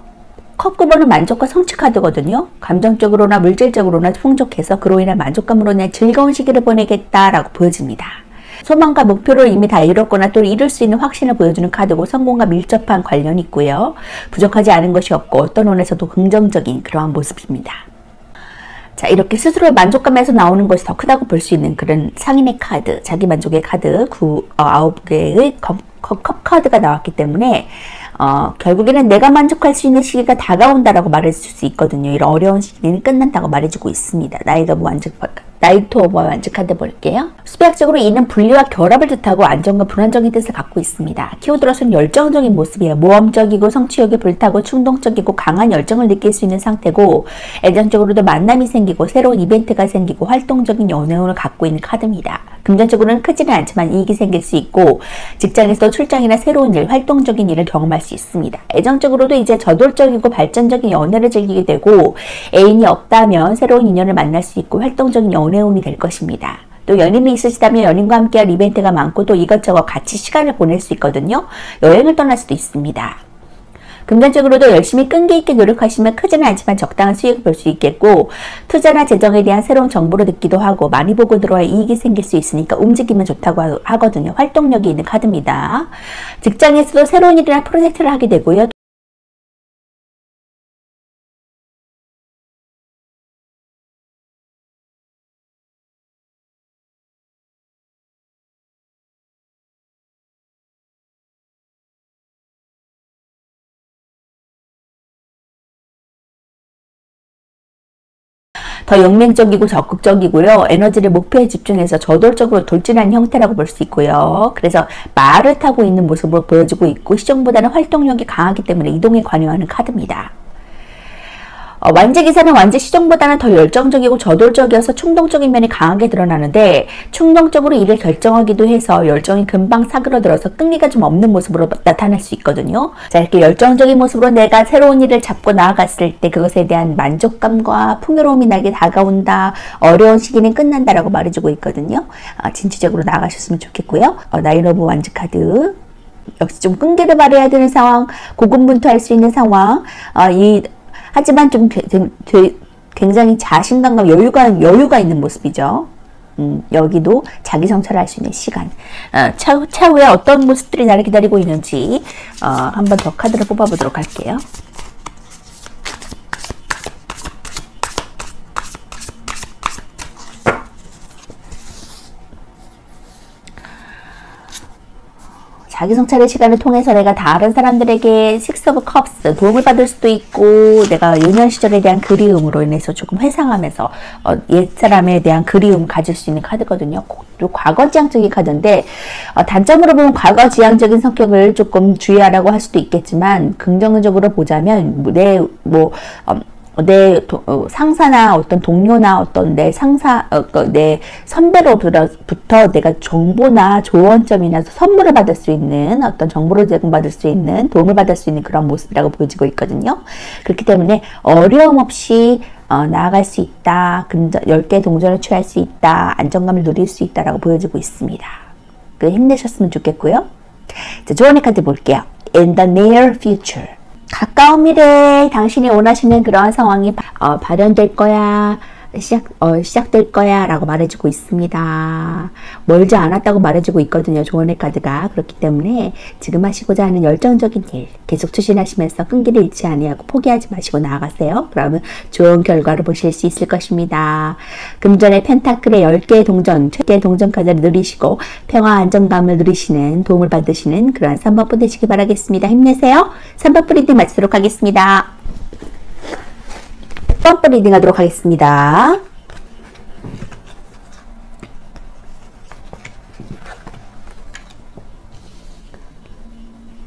컵 9번은 만족과 성취 카드거든요. 감정적으로나 물질적으로나 풍족해서 그로 인한 만족감으로 인해 즐거운 시기를 보내겠다라고 보여집니다. 소망과 목표를 이미 다 이뤘거나 또 이룰 수 있는 확신을 보여주는 카드고, 성공과 밀접한 관련이 있고요. 부족하지 않은 것이 없고 어떤 면에서도 긍정적인 그러한 모습입니다. 자, 이렇게 스스로의 만족감에서 나오는 것이 더 크다고 볼 수 있는 그런 상인의 카드, 자기 만족의 카드 9개의 컵 카드가 나왔기 때문에 결국에는 내가 만족할 수 있는 시기가 다가온다라고 말해줄 수 있거든요. 이런 어려운 시기는 끝난다고 말해주고 있습니다. 나이트 오브 완즈 카드 볼게요. 수비학적으로 이는 분리와 결합을 뜻하고 안정과 불안정의 뜻을 갖고 있습니다. 키워드로서는 열정적인 모습이에요. 모험적이고 성취욕에 불타고 충동적이고 강한 열정을 느낄 수 있는 상태고, 애정적으로도 만남이 생기고 새로운 이벤트가 생기고 활동적인 연애운을 갖고 있는 카드입니다. 금전적으로는 크지는 않지만 이익이 생길 수 있고, 직장에서도 출장이나 새로운 일, 활동적인 일을 경험할 수 있습니다. 애정적으로도 이제 저돌적이고 발전적인 연애를 즐기게 되고, 애인이 없다면 새로운 인연을 만날 수 있고 활동적인 연애운이 될 것입니다. 또 연인이 있으시다면 연인과 함께할 이벤트가 많고 또 이것저것 같이 시간을 보낼 수 있거든요. 여행을 떠날 수도 있습니다. 금전적으로도 열심히 끈기 있게 노력하시면 크지는 않지만 적당한 수익을 볼 수 있겠고, 투자나 재정에 대한 새로운 정보를 듣기도 하고 많이 보고 들어야 이익이 생길 수 있으니까 움직이면 좋다고 하거든요. 활동력이 있는 카드입니다. 직장에서도 새로운 일이나 프로젝트를 하게 되고요. 더 영맹적이고 적극적이고요. 에너지를 목표에 집중해서 저돌적으로 돌진하는 형태라고 볼 수 있고요. 그래서 말을 타고 있는 모습을 보여주고 있고, 시종보다는 활동력이 강하기 때문에 이동에 관여하는 카드입니다. 완제기사는 완제 시종보다는 더 열정적이고 저돌적이어서 충동적인 면이 강하게 드러나는데 충동적으로 일을 결정하기도 해서 열정이 금방 사그러들어서 끈기가 좀 없는 모습으로 나타날 수 있거든요. 자, 이렇게 열정적인 모습으로 내가 새로운 일을 잡고 나아갔을 때 그것에 대한 만족감과 풍요로움이 나게 다가온다. 어려운 시기는 끝난다라고 말해주고 있거든요. 진취적으로 나아가셨으면 좋겠고요. 나인 오브 완즈 카드. 역시 좀 끈기를 발휘해야 되는 상황, 고군분투할 수 있는 상황, 하지만 좀 굉장히 자신감과 여유가 있는 모습이죠. 여기도 자기 성찰을 할 수 있는 시간. 차후에 어떤 모습들이 나를 기다리고 있는지 한 번 더 카드를 뽑아보도록 할게요. 자기 성찰의 시간을 통해서 내가 다른 사람들에게 식스 오브 컵스 도움을 받을 수도 있고 내가 유년 시절에 대한 그리움으로 인해서 조금 회상하면서 옛사람에 대한 그리움 가질 수 있는 카드거든요. 또 과거지향적인 카드인데 단점으로 보면 과거지향적인 성격을 조금 주의하라고 할 수도 있겠지만 긍정적으로 보자면 내 상사나 어떤 동료나 어떤 내 내 선배로부터 내가 정보나 조언점이나 선물을 받을 수 있는 어떤 정보를 제공받을 수 있는 도움을 받을 수 있는 그런 모습이라고 보여지고 있거든요. 그렇기 때문에 어려움 없이 나아갈 수 있다. 10개의 동전을 취할 수 있다. 안정감을 누릴 수 있다라고 보여지고 있습니다. 힘내셨으면 좋겠고요. 자, 조언의 카드 볼게요. In the near future. 가까운 미래에 당신이 원하시는 그러한 상황이 발현될 거야, 시작될 거야 라고 말해주고 있습니다. 멀지 않았다고 말해주고 있거든요. 조언의 카드가. 그렇기 때문에 지금 하시고자 하는 열정적인 일 계속 추진하시면서 끈기를 잃지 아니하고 포기하지 마시고 나아가세요. 그러면 좋은 결과를 보실 수 있을 것입니다. 금전의 펜타클의 10개의 동전, 최대의 동전 카드를 누리시고 평화 안정감을 누리시는 도움을 받으시는 그러한 3번분 되시기 바라겠습니다. 힘내세요. 3번분 리딩 마치도록 하겠습니다. 6번 리딩 하도록 하겠습니다.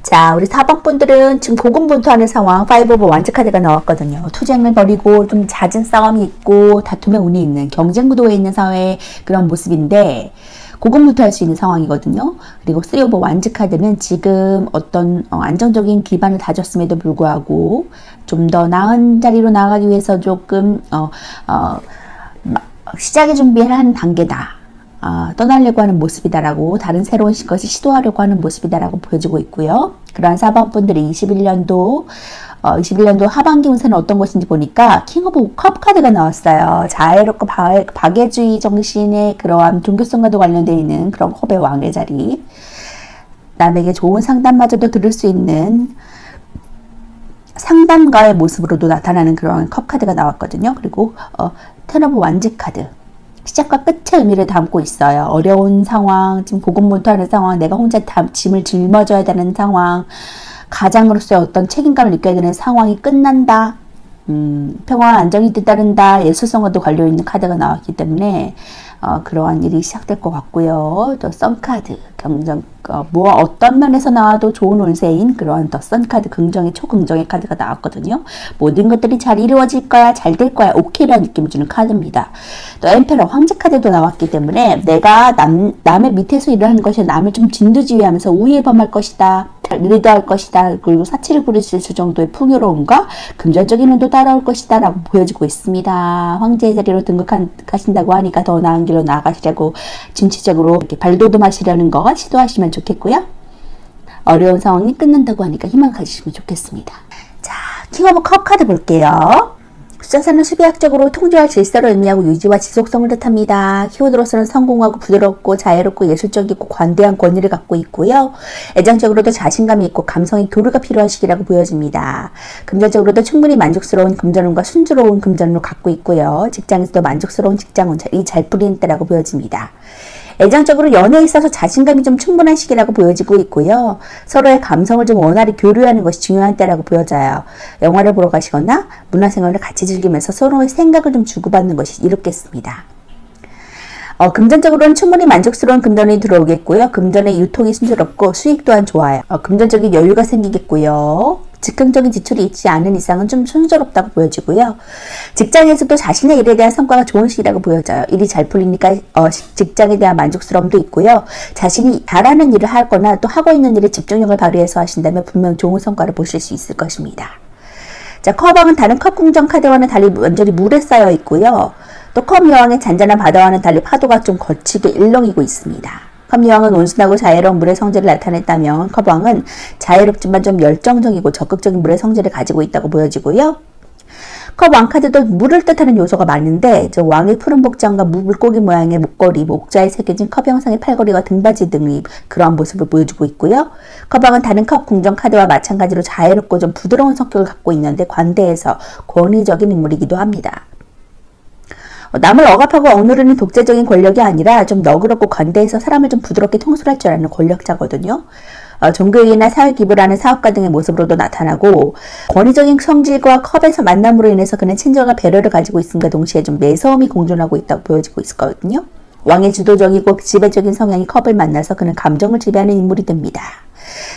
자, 우리 4번 분들은 지금 고군분투하는 상황, 5 오브 완즈 카드가 나왔거든요. 투쟁을 벌이고 좀 잦은 싸움이 있고 다툼의 운이 있는 경쟁 구도에 있는 사회의 그런 모습인데 고군분투할 수 있는 상황이거든요. 그리고 3 오브 완즈 카드는 지금 어떤 안정적인 기반을 다졌음에도 불구하고 좀 더 나은 자리로 나아가기 위해서 조금 시작의 준비를 하는 단계다. 떠나려고 하는 모습이다라고 다른 새로운 것을 시도하려고 하는 모습이다라고 보여지고 있고요. 그러한 4번 분들이 21년도 하반기 운세는 어떤 것인지 보니까 킹 오브 컵 카드가 나왔어요. 자애롭고 박애주의 정신의 그러한 종교성과도 관련되어 있는 그런 컵의 왕의 자리. 남에게 좋은 상담마저도 들을 수 있는 상담가의 모습으로도 나타나는 그런 컵 카드가 나왔거든요. 그리고 텐 오브 완즈 카드. 시작과 끝의 의미를 담고 있어요. 어려운 상황, 지금 고군분투하는 상황, 내가 혼자 짐을 짊어져야 되는 상황, 가장으로서의 어떤 책임감을 느껴야 되는 상황이 끝난다. 평화와 안정이 뒤따른다. 예술성과도 관련있는 카드가 나왔기 때문에 그러한 일이 시작될 것 같고요. 또 썬카드, 어떤 면에서 나와도 좋은 운세인 그러한 더 썬카드, 긍정의 초긍정의 카드가 나왔거든요. 모든 것들이 잘 이루어질 거야, 잘 될 거야, 오케이라는 느낌을 주는 카드입니다. 또 엠페러, 황제 카드도 나왔기 때문에 내가 남의 밑에서 일을 하는 것이 남을 좀 진두지휘하면서 우위에 범할 것이다. 리드할 것이다. 그리고 사치를 부릴 수 있을 정도의 풍요로움과 금전적인 운도 따라올 것이다 라고 보여지고 있습니다. 황제의 자리로 등극하신다고 하니까 더 나은 길로 나아가시려고 진취적으로 이렇게 발돋움하시려는 거 시도하시면 좋겠고요. 어려운 상황이 끝난다고 하니까 희망 가지시면 좋겠습니다. 자, 킹 오브 컵 카드 볼게요. 숫자사는 수비학적으로 통제할 질서를 의미하고 유지와 지속성을 뜻합니다. 키워드로서는 성공하고 부드럽고 자유롭고 예술적이고 관대한 권위를 갖고 있고요. 애정적으로도 자신감이 있고 감성의 교류가 필요한 시기라고 보여집니다. 금전적으로도 충분히 만족스러운 금전운과 순조로운 금전운을 갖고 있고요. 직장에서도 만족스러운 직장운이 잘 풀리는 때라고 보여집니다. 애정적으로 연애에 있어서 자신감이 좀 충분한 시기라고 보여지고 있고요. 서로의 감성을 좀 원활히 교류하는 것이 중요한 때라고 보여져요. 영화를 보러 가시거나 문화생활을 같이 즐기면서 서로의 생각을 좀 주고받는 것이 이롭겠습니다. 금전적으로는 충분히 만족스러운 금전이 들어오겠고요. 금전의 유통이 순조롭고 수익 또한 좋아요. 금전적인 여유가 생기겠고요. 즉흥적인 지출이 있지 않은 이상은 좀 순조롭다고 보여지고요. 직장에서도 자신의 일에 대한 성과가 좋은 시기라고 보여져요. 일이 잘 풀리니까 직장에 대한 만족스러움도 있고요. 자신이 잘하는 일을 하거나 또 하고 있는 일에 집중력을 발휘해서 하신다면 분명 좋은 성과를 보실 수 있을 것입니다. 자, 컵왕은 다른 컵 궁정 카드와는 달리 완전히 물에 쌓여 있고요. 또 컵 여왕의 잔잔한 바다와는 달리 파도가 좀 거칠게 일렁이고 있습니다. 컵 여왕은 온순하고 자애로운 물의 성질을 나타냈다면 컵 왕은 자애롭지만 좀 열정적이고 적극적인 물의 성질을 가지고 있다고 보여지고요. 컵 왕 카드도 물을 뜻하는 요소가 많은데 왕의 푸른 복장과 물고기 모양의 목걸이, 목자에 새겨진 컵 형상의 팔걸이와 등받이 등의 그러한 모습을 보여주고 있고요. 컵 왕은 다른 컵 궁정 카드와 마찬가지로 자애롭고 좀 부드러운 성격을 갖고 있는데 관대해서 권위적인 인물이기도 합니다. 남을 억압하고 억누르는 독재적인 권력이 아니라 좀 너그럽고 관대해서 사람을 좀 부드럽게 통솔할 줄 아는 권력자거든요. 종교인이나 사회 기부를 하는 사업가 등의 모습으로도 나타나고 권위적인 성질과 컵에서 만남으로 인해서 그는 친절과 배려를 가지고 있음과 동시에 좀 매서움이 공존하고 있다고 보여지고 있거든요. 왕의 주도적이고 지배적인 성향이 컵을 만나서 그는 감정을 지배하는 인물이 됩니다.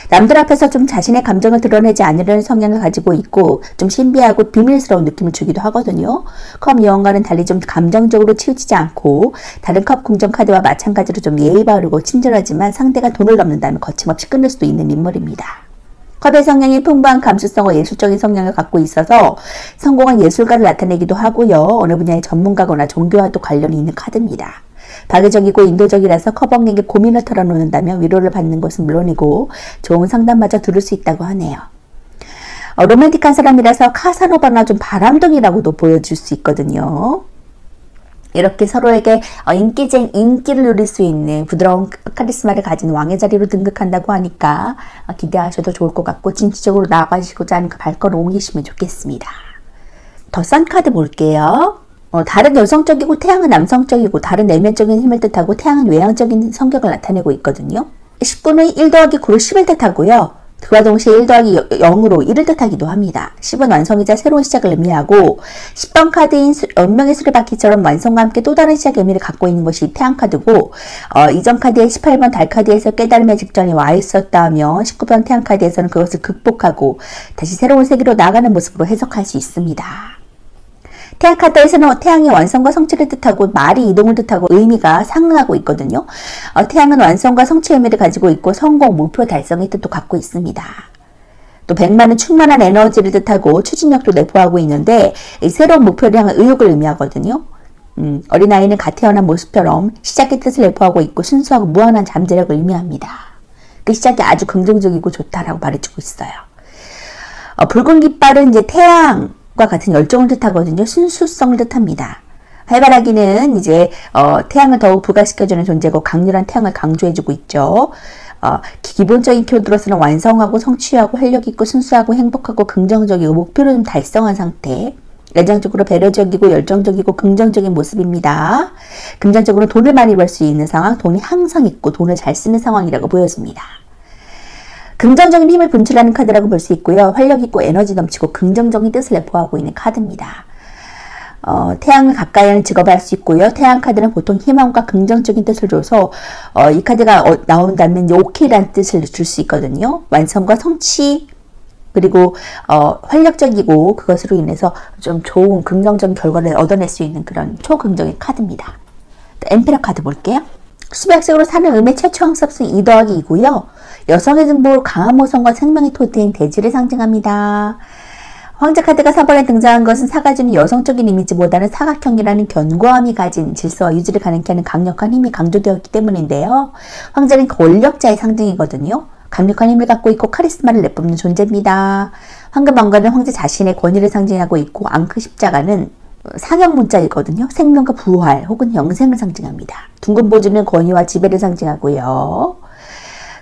남들 앞에서 좀 자신의 감정을 드러내지 않으려는 성향을 가지고 있고 좀 신비하고 비밀스러운 느낌을 주기도 하거든요. 컵 여왕과는 달리 좀 감정적으로 치우치지 않고 다른 컵 궁정 카드와 마찬가지로 좀 예의 바르고 친절하지만 상대가 돈을 넘는다면 거침없이 끊을 수도 있는 인물입니다. 컵의 성향이 풍부한 감수성과 예술적인 성향을 갖고 있어서 성공한 예술가를 나타내기도 하고요. 어느 분야의 전문가거나 종교와도 관련이 있는 카드입니다. 박애적이고 인도적이라서 컵왕에게 고민을 털어놓는다면 위로를 받는 것은 물론이고 좋은 상담마저 들을 수 있다고 하네요. 로맨틱한 사람이라서 카사노바나 좀 바람둥이라고도 보여줄 수 있거든요. 이렇게 서로에게 인기를 누릴 수 있는 부드러운 카리스마를 가진 왕의 자리로 등극한다고 하니까 기대하셔도 좋을 것 같고 진취적으로 나아가시고자 하는 그 발걸음 옮기시면 좋겠습니다. 더 싼 카드 볼게요. 다른 여성적이고 태양은 남성적이고 다른 내면적인 힘을 뜻하고 태양은 외향적인 성격을 나타내고 있거든요. 10분의 1 더하기 9를 10을 뜻하고요. 그와 동시에 1 더하기 0으로 1을 뜻하기도 합니다. 10은 완성이자 새로운 시작을 의미하고 10번 카드인 운명의 수레바퀴처럼 완성과 함께 또 다른 시작의 의미를 갖고 있는 것이 태양 카드고 이전 카드의 18번 달 카드에서 깨달음의 직전이 와 있었다면 19번 태양 카드에서는 그것을 극복하고 다시 새로운 세계로 나아가는 모습으로 해석할 수 있습니다. 태양 카드에서는 태양이 완성과 성취를 뜻하고 말이 이동을 뜻하고 의미가 상응하고 있거든요. 태양은 완성과 성취의 의미를 가지고 있고 성공, 목표 달성의 뜻도 갖고 있습니다. 또 백마는 충만한 에너지를 뜻하고 추진력도 내포하고 있는데 새로운 목표를 향한 의욕을 의미하거든요. 어린아이는 갓 태어난 모습처럼 시작의 뜻을 내포하고 있고 순수하고 무한한 잠재력을 의미합니다. 그 시작이 아주 긍정적이고 좋다라고 말해주고 있어요. 붉은 깃발은 이제 태양 과 같은 열정을 뜻하거든요. 순수성을 뜻합니다. 해바라기는 이제 태양을 더욱 부각시켜주는 존재고 강렬한 태양을 강조해주고 있죠. 기본적인 키워드로서는 완성하고 성취하고 활력있고 순수하고 행복하고 긍정적이고 목표를 좀 달성한 상태, 애정적으로 배려적이고 열정적이고 긍정적인 모습입니다. 금전적으로 돈을 많이 벌 수 있는 상황, 돈이 항상 있고 돈을 잘 쓰는 상황이라고 보여집니다. 긍정적인 힘을 분출하는 카드라고 볼 수 있고요. 활력있고 에너지 넘치고 긍정적인 뜻을 내포하고 있는 카드입니다. 태양을 가까이 하는 직업을 할 수 있고요. 태양 카드는 보통 희망과 긍정적인 뜻을 줘서 이 카드가 나온다면 오케이라는 뜻을 줄 수 있거든요. 완성과 성취 그리고 활력적이고 그것으로 인해서 좀 좋은 긍정적인 결과를 얻어낼 수 있는 그런 초긍정의 카드입니다. 엠페러 카드 볼게요. 수백색으로 사는 음의 최초 항습성 2 더하기 2고요. 여성의 등보로 강한 모성과 생명의 토대인 대지를 상징합니다. 황제 카드가 4번에 등장한 것은 사가지는 여성적인 이미지보다는 사각형이라는 견고함이 가진 질서와 유지를 가능케 하는 강력한 힘이 강조되었기 때문인데요. 황제는 권력자의 상징이거든요. 강력한 힘을 갖고 있고 카리스마를 내뿜는 존재입니다. 황금 왕관은 황제 자신의 권위를 상징하고 있고 앙크 십자가는 상형 문자이거든요. 생명과 부활 혹은 영생을 상징합니다. 둥근 보주는 권위와 지배를 상징하고요.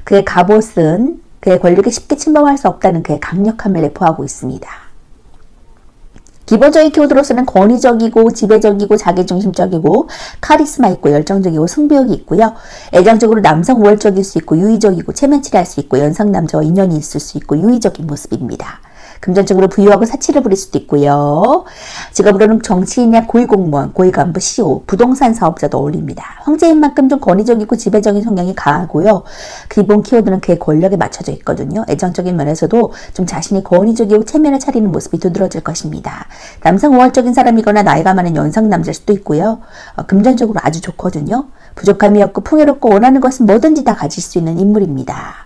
그의 갑옷은 그의 권력에 쉽게 침범할 수 없다는 그의 강력함을 내포하고 있습니다. 기본적인 키워드로서는 권위적이고 지배적이고 자기중심적이고 카리스마 있고 열정적이고 승부욕이 있고요. 애정적으로 남성 우월적일 수 있고 유의적이고 체면치레할 수 있고 연상 남자와 인연이 있을 수 있고 유의적인 모습입니다. 금전적으로 부유하고 사치를 부릴 수도 있고요. 직업으로는 정치인이나 고위공무원, 고위간부, CEO, 부동산 사업자도 어울립니다. 황제인 만큼 좀 권위적이고 지배적인 성향이 강하고요. 기본 키워드는 그의 권력에 맞춰져 있거든요. 애정적인 면에서도 좀 자신이 권위적이고 체면을 차리는 모습이 두드러질 것입니다. 남성 우월적인 사람이거나 나이가 많은 연상 남자일 수도 있고요. 금전적으로 아주 좋거든요. 부족함이 없고 풍요롭고 원하는 것은 뭐든지 다 가질 수 있는 인물입니다.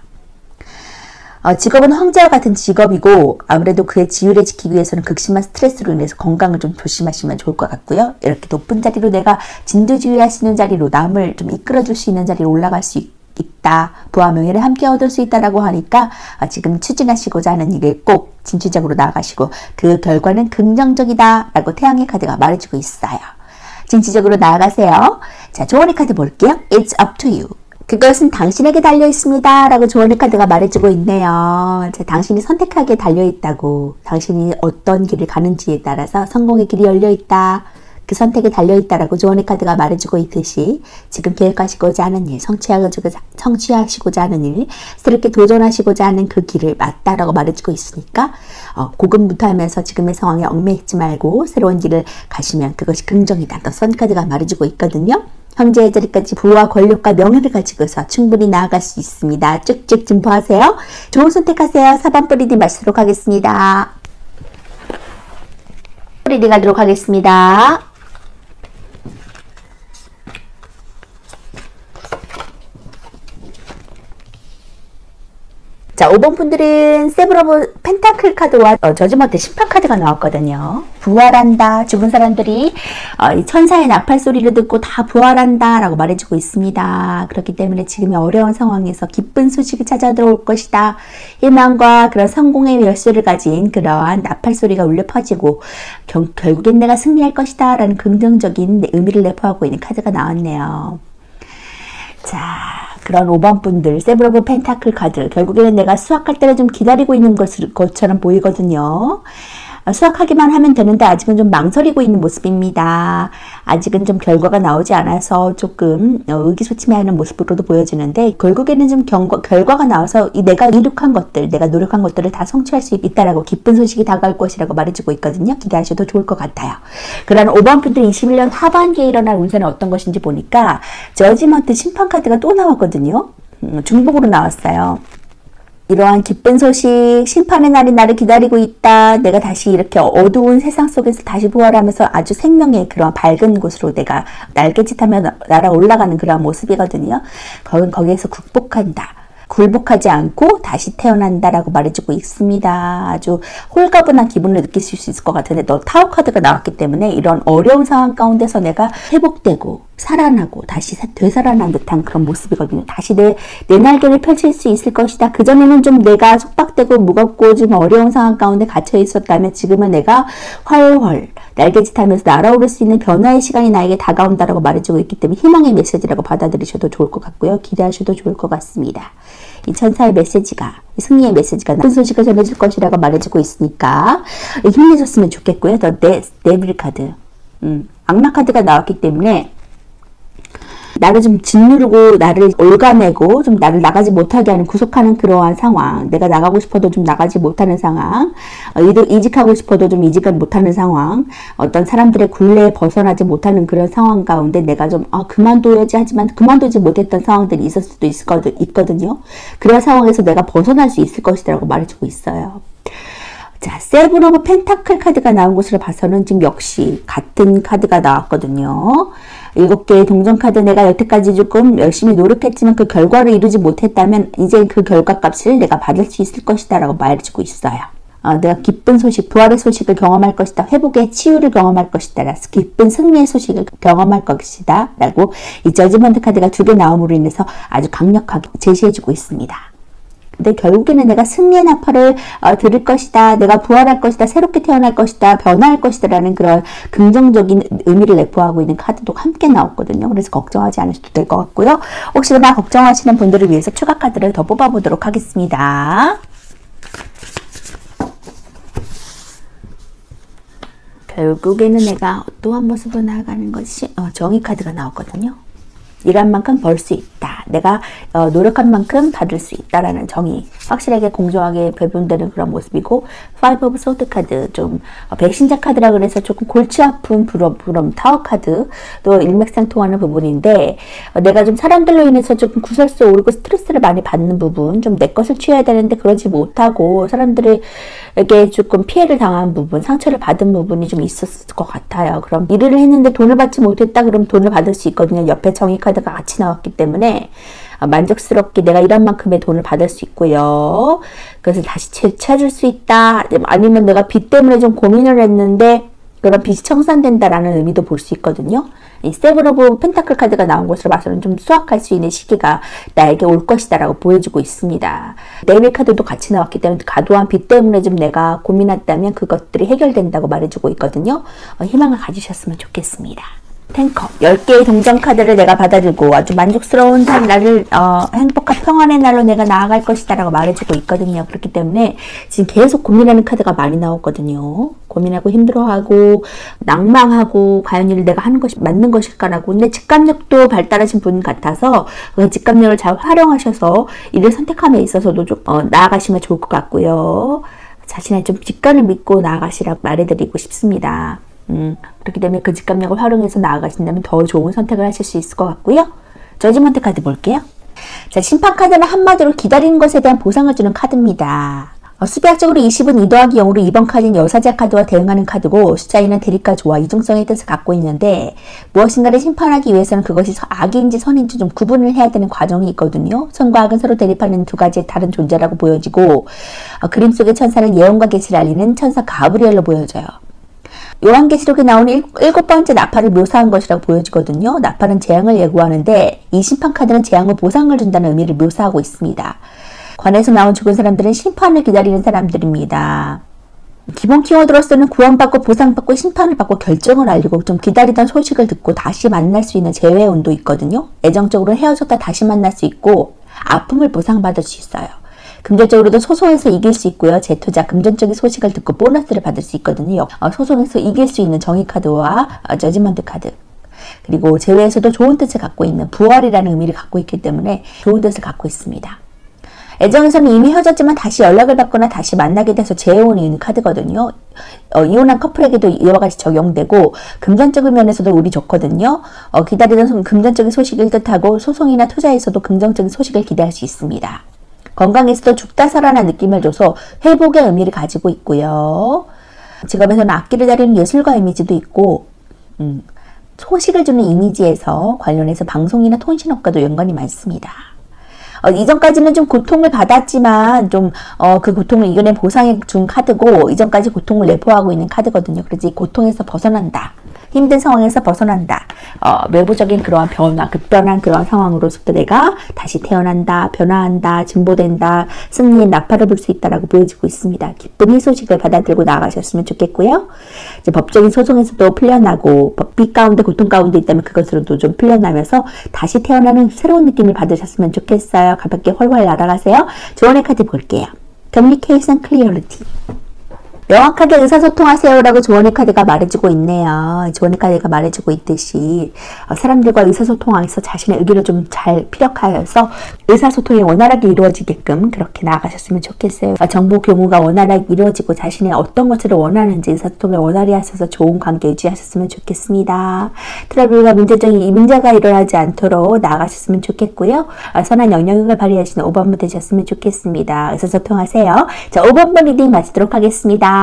직업은 황제와 같은 직업이고 아무래도 그의 지위를 지키기 위해서는 극심한 스트레스로 인해서 건강을 좀 조심하시면 좋을 것 같고요. 이렇게 높은 자리로 내가 진두지휘할 수 있는 자리로 남을 좀 이끌어줄 수 있는 자리로 올라갈 수 있다. 부와 명예를 함께 얻을 수 있다라고 하니까 지금 추진하시고자 하는 일에 꼭 진취적으로 나아가시고 그 결과는 긍정적이다 라고 태양의 카드가 말해주고 있어요. 진취적으로 나아가세요. 자, 조언의 카드 볼게요. It's up to you. 그것은 당신에게 달려있습니다 라고 조언의 카드가 말해주고 있네요. 자, 당신이 선택하기에 달려있다고, 당신이 어떤 길을 가는지에 따라서 성공의 길이 열려있다, 그 선택에 달려있다라고 조언의 카드가 말해주고 있듯이 지금 계획하시고자 하는 일, 성취하시고자 하는 일, 새롭게 도전하시고자 하는 그 길을 맞다라고 말해주고 있으니까 고군분투하면서 지금의 상황에 얽매이지 말고 새로운 길을 가시면 그것이 긍정이다. 또 선카드가 말해주고 있거든요. 황제의 자리까지 부와 권력과 명예를 가지고서 충분히 나아갈 수 있습니다. 쭉쭉 진포하세요. 좋은 선택하세요. 4번 뿌리디 마치도록 하겠습니다. 뿌리디 가도록 하겠습니다. 자, 5번 분들은 세븐 오브 펜타클 카드와 저지먼트 심판 카드가 나왔거든요. 부활한다. 죽은 사람들이 천사의 나팔 소리를 듣고 다 부활한다 라고 말해주고 있습니다. 그렇기 때문에 지금의 어려운 상황에서 기쁜 소식이 찾아들어올 것이다. 희망과 그런 성공의 열쇠를 가진 그러한 나팔 소리가 울려 퍼지고 결국엔 내가 승리할 것이다 라는 긍정적인 의미를 내포하고 있는 카드가 나왔네요. 자, 그런 5번 분들, 세븐 오브 펜타클 카드, 결국에는 내가 수확할 때를 좀 기다리고 있는 것처럼 보이거든요. 수확하기만 하면 되는데 아직은 좀 망설이고 있는 모습입니다. 아직은 좀 결과가 나오지 않아서 조금 의기소침해하는 모습으로도 보여지는데 결국에는 좀 결과가 나와서 내가 이룩한 것들, 내가 노력한 것들을 다 성취할 수 있다라고 기쁜 소식이 다가올 것이라고 말해주고 있거든요. 기대하셔도 좋을 것 같아요. 그러나 5번 분들 21년 하반기에 일어날 운세는 어떤 것인지 보니까 저지먼트 심판 카드가 또 나왔거든요. 중복으로 나왔어요. 이러한 기쁜 소식, 심판의 날이 나를 기다리고 있다. 내가 다시 이렇게 어두운 세상 속에서 다시 부활하면서 아주 생명의 그런 밝은 곳으로 내가 날개짓하며 날아 올라가는 그런 모습이거든요. 거기에서 극복한다. 굴복하지 않고 다시 태어난다라고 말해주고 있습니다. 아주 홀가분한 기분을 느끼실 수 있을 것 같은데 타워 카드가 나왔기 때문에 이런 어려운 상황 가운데서 내가 회복되고 살아나고 다시 되살아난 듯한 그런 모습이거든요. 다시 내 날개를 펼칠 수 있을 것이다. 그전에는 좀 내가 속박되고 무겁고 좀 어려운 상황 가운데 갇혀 있었다면 지금은 내가 활활 날개짓하면서 날아오를 수 있는 변화의 시간이 나에게 다가온다라고 말해주고 있기 때문에 희망의 메시지라고 받아들이셔도 좋을 것 같고요. 기대하셔도 좋을 것 같습니다. 이 천사의 메시지가, 승리의 메시지가 나쁜 소식을 전해줄 것이라고 말해주고 있으니까 힘내셨으면 좋겠고요. 더 데빌 카드, 악마 카드가 나왔기 때문에 나를 좀 짓누르고 나를 올가매고 좀 나를 나가지 못하게 하는 구속하는 그러한 상황, 내가 나가고 싶어도 좀 나가지 못하는 상황, 이직하고 싶어도 좀 이직을 못하는 상황, 어떤 사람들의 굴레에 벗어나지 못하는 그런 상황 가운데 내가 좀 그만둬야지 하지만 그만두지 못했던 상황들이 있을 수도 있거든요. 그런 상황에서 내가 벗어날 수 있을 것이라고 말해주고 있어요. 자, 세븐 오브 펜타클 카드가 나온 것으로 봐서는 지금 역시 같은 카드가 나왔거든요. 7개의 동전 카드, 내가 여태까지 조금 열심히 노력했지만 그 결과를 이루지 못했다면 이제 그 결과값을 내가 받을 수 있을 것이다 라고 말해주고 있어요. 내가 기쁜 소식, 부활의 소식을 경험할 것이다. 회복의 치유를 경험할 것이다. 기쁜 승리의 소식을 경험할 것이다. 라고 이 저지먼트 카드가 2개 나옴으로 인해서 아주 강력하게 제시해주고 있습니다. 근데 결국에는 내가 승리의 나팔을 들을 것이다. 내가 부활할 것이다. 새롭게 태어날 것이다. 변화할 것이다. 라는 그런 긍정적인 의미를 내포하고 있는 카드도 함께 나왔거든요. 그래서 걱정하지 않으셔도 될 것 같고요. 혹시나 걱정하시는 분들을 위해서 추가 카드를 더 뽑아보도록 하겠습니다. 결국에는 내가 어떠한 모습으로 나아가는 것이 정의 카드가 나왔거든요. 일한 만큼 벌 수 있다. 내가 노력한 만큼 받을 수 있다라는 정의 확실하게 공정하게 배분되는 그런 모습이고, Five of Swords 카드, 좀 배신자 카드라 그래서 조금 골치 아픈 부럼 타워 카드 또 일맥상통하는 부분인데, 내가 좀 사람들로 인해서 조금 구설수 오르고 스트레스를 많이 받는 부분, 좀 내 것을 취해야 되는데 그러지 못하고 사람들에게 조금 피해를 당한 부분, 상처를 받은 부분이 좀 있었을 것 같아요. 그럼 일을 했는데 돈을 받지 못했다 그럼 돈을 받을 수 있거든요. 옆에 정의 카드가 같이 나왔기 때문에 만족스럽게 내가 일한 만큼의 돈을 받을 수 있고요. 그래서 다시 찾을 수 있다. 아니면 내가 빚 때문에 좀 고민을 했는데 그런 빚이 청산된다라는 의미도 볼 수 있거든요. 이 세븐 오브 펜타클 카드가 나온 것으로 봐서는 좀 수확할 수 있는 시기가 나에게 올 것이다 라고 보여주고 있습니다. 네일 카드도 같이 나왔기 때문에 과도한 빚 때문에 좀 내가 고민했다면 그것들이 해결된다고 말해주고 있거든요. 희망을 가지셨으면 좋겠습니다. 탱커 10개의 동전 카드를 내가 받아들고 아주 만족스러운 날을 행복한 평안의 날로 내가 나아갈 것이다 라고 말해주고 있거든요. 그렇기 때문에 지금 계속 고민하는 카드가 많이 나왔거든요. 고민하고 힘들어하고 낭망하고 과연 일을 내가 하는 것이 맞는 것일까라고. 근데 직감력도 발달하신 분 같아서 그 직감력을 잘 활용하셔서 일을 선택함에 있어서도 좀 나아가시면 좋을 것 같고요. 자신의 좀 직관을 믿고 나아가시라고 말해드리고 싶습니다. 그렇기 때문에 그 직감력을 활용해서 나아가신다면 더 좋은 선택을 하실 수 있을 것 같고요. 저지먼트 카드 볼게요. 자, 심판 카드는 한마디로 기다리는 것에 대한 보상을 주는 카드입니다. 수비학적으로 20은 2 더하기 0으로 2번 카드는 여사제 카드와 대응하는 카드고, 숫자 2는 대립과 조화, 이중성의 뜻을 갖고 있는데, 무엇인가를 심판하기 위해서는 그것이 악인지 선인지 좀 구분을 해야 되는 과정이 있거든요. 선과 악은 서로 대립하는 두 가지의 다른 존재라고 보여지고, 그림 속의 천사는 예언과 계시를 알리는 천사 가브리엘로 보여져요. 요한계시록에 나오는 7번째 나팔을 묘사한 것이라고 보여지거든요. 나팔은 재앙을 예고하는데 이 심판 카드는 재앙을 보상을 준다는 의미를 묘사하고 있습니다. 관에서 나온 죽은 사람들은 심판을 기다리는 사람들입니다. 기본 키워드로서는 구원받고 보상받고 심판을 받고 결정을 알리고 좀 기다리던 소식을 듣고 다시 만날 수 있는 재회의 운도 있거든요. 애정적으로 헤어졌다 다시 만날 수 있고 아픔을 보상받을 수 있어요. 금전적으로도 소송에서 이길 수 있고요. 재투자, 금전적인 소식을 듣고 보너스를 받을 수 있거든요. 소송에서 이길 수 있는 정의 카드와 저지먼트 카드. 그리고 재회에서도 좋은 뜻을 갖고 있는 부활이라는 의미를 갖고 있기 때문에 좋은 뜻을 갖고 있습니다. 애정에서는 이미 헤어졌지만 다시 연락을 받거나 다시 만나게 돼서 재혼이 있는 카드거든요. 이혼한 커플에게도 이와 같이 적용되고, 금전적인 면에서도 운이 좋거든요. 기다리던 금전적인 소식을 뜻하고, 소송이나 투자에서도 긍정적인 소식을 기대할 수 있습니다. 건강에서도 죽다 살아난 느낌을 줘서 회복의 의미를 가지고 있고요. 직업에서는 악기를 다루는 예술가 이미지도 있고, 소식을 주는 이미지에서 관련해서 방송이나 통신업과도 연관이 많습니다. 이전까지는 좀 고통을 받았지만 좀 그 고통을 이겨낸 보상해 준 카드고, 이전까지 고통을 내포하고 있는 카드거든요. 그래서 이 고통에서 벗어난다. 힘든 상황에서 벗어난다. 외부적인 그러한 변화, 급변한 그러한 상황으로부터 내가 다시 태어난다, 변화한다, 진보된다, 승리의 나팔을 불 수 있다라고 보여지고 있습니다. 기쁜 이 소식을 받아들고 나아가셨으면 좋겠고요. 이제 법적인 소송에서도 풀려나고, 빚 가운데 고통 가운데 있다면 그것으로도 좀 풀려나면서 다시 태어나는 새로운 느낌을 받으셨으면 좋겠어요. 가볍게 훨훨 날아가세요. 조언의 카드 볼게요. Communication Clarity. 명확하게 의사소통하세요라고 조언의 카드가 말해주고 있네요. 조언의 카드가 말해주고 있듯이 사람들과 의사소통하면서 자신의 의견을 좀 잘 피력하여서 의사소통이 원활하게 이루어지게끔 그렇게 나아가셨으면 좋겠어요. 정보 교무가 원활하게 이루어지고 자신의 어떤 것을 원하는지 의사소통을 원활히 하셔서 좋은 관계 유지하셨으면 좋겠습니다. 트러블과 문제가 일어나지 않도록 나아가셨으면 좋겠고요. 선한 영향력을 발휘하시는 5번분 되셨으면 좋겠습니다. 의사소통하세요. 자, 5번분 리딩 마치도록 하겠습니다.